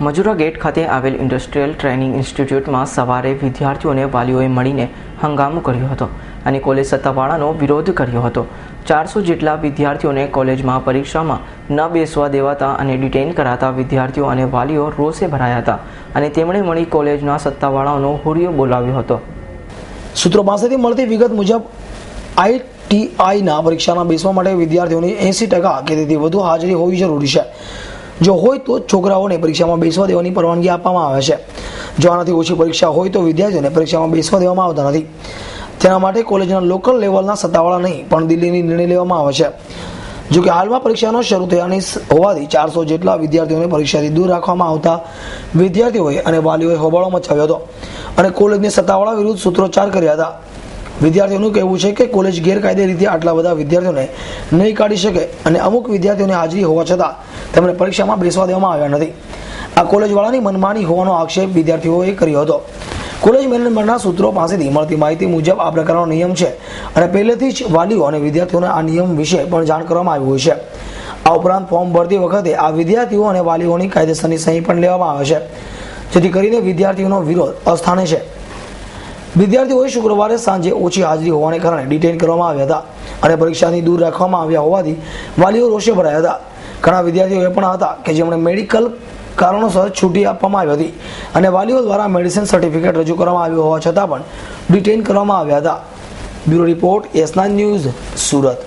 Majura gate ખાતે આવેલ industrial training ઇન્સ્ટિટ્યૂટમાં સવારે વિદ્યાર્થીઓને વાલીઓએ મળીને હંગામો કર્યો હતો અને કોલેજ સત્તાવાળાનો વિરોધ કર્યો હતો. 400 જેટલા વિદ્યાર્થીઓને કોલેજમાં પરીક્ષામાં ન બેસવા દેવાતા અને ડિટેઇન કરાતા વિદ્યાર્થીઓ અને વાલીઓ રોષે ભરાયા હતા અને તેમણે મળી કોલેજના સત્તાવાળાઓનો હુરિયો બોલાવ્યો હતો. સૂત્રો પાસેથી મળતી વિગત મુજબ ITIના પરીક્ષામાં બેસવા માટે વિદ્યાર્થીઓની 80% કે તેથી વધુ હાજરી હોવી જરૂરી છે. જો હોય તો છોકરાઓને પરીક્ષામાં બેસવા દેવાની પરવાનગી આપવામાં આવે છે. જો આનાથી ઓછી પરીક્ષા હોય તો વિદ્યાર્થીઓને પરીક્ષામાં બેસવા દેવામાં આવતા નથી. તેના માટે કોલેજના લોકલ લેવલના સત્તાવાળા નહીં પણ દિલ્હીની નિર્ણય લેવામાં આવે છે. જો કે હાલમાં પરીક્ષાનો શરૂ થયાની હોવાથી 400 જેટલા વિદ્યાર્થીઓને પરીક્ષાથી દૂર રાખવામાં આવતા વિદ્યાર્થીઓએ અને વાલીઓએ હોબાળો મચાવ્યો હતો અને કોલેજની સત્તાવાળા વિરુદ્ધ સૂત્રોચ્ચાર કર્યા હતા. વિદ્યાર્થીઓનું કહેવું છે કે કોલેજ ગેરકાયદે રીતે આટલા બધા વિદ્યાર્થીઓને નહીં કાઢી શકે અને અમુક વિદ્યાર્થીઓની હાજરી હોવા છતાં તેમને પરીક્ષામાં બેસવા દેવામાં આવ્યા નથી. આ કોલેજવાળાની મનમાની હોવાનો આક્ષેપ વિદ્યાર્થીઓએ કર્યો હતો. કોલેજ મેનેજમેન્ટના સૂત્રો પાસેથી મળતી માહિતી મુજબ આ પ્રકારનો નિયમ છે અને પહેલેથી જ વાલીઓ અને વિદ્યાર્થીઓને આ નિયમ વિશે પણ જાણ કરવામાં આવ્યું હોય છે. આ ઉપરાંત ફોર્મ ભરતી વખતે આ વિદ્યાર્થીઓ અને વાલીઓની કાયદેસરની સહી પણ લેવામાં આવે છે, જેથી કરીને વિદ્યાર્થીઓનો વિરોધ અસ્થાને છે. વિદ્યાર્થીઓએ શુક્રવારે સાંજે ઓછી હાજરી હોવાને કારણે ડિટેઇન કરવામાં આવ્યા હતા અને પરીક્ષાથી દૂર રાખવામાં આવ્યા હોવાથી વાલીઓ રોષે ભરાયા હતા. ઘણા વિદ્યાર્થીઓ એ પણ હતા કે જેમણે મેડિકલ કારણોસર છૂટી આપવામાં આવી હતી અને વાલીઓ દ્વારા મેડિસિન સર્ટિફિકેટ રજૂ કરવામાં આવ્યું હોવા છતાં પણ ડિટેઇન કરવામાં આવ્યા હતા. Bureau report S9 news, Surat.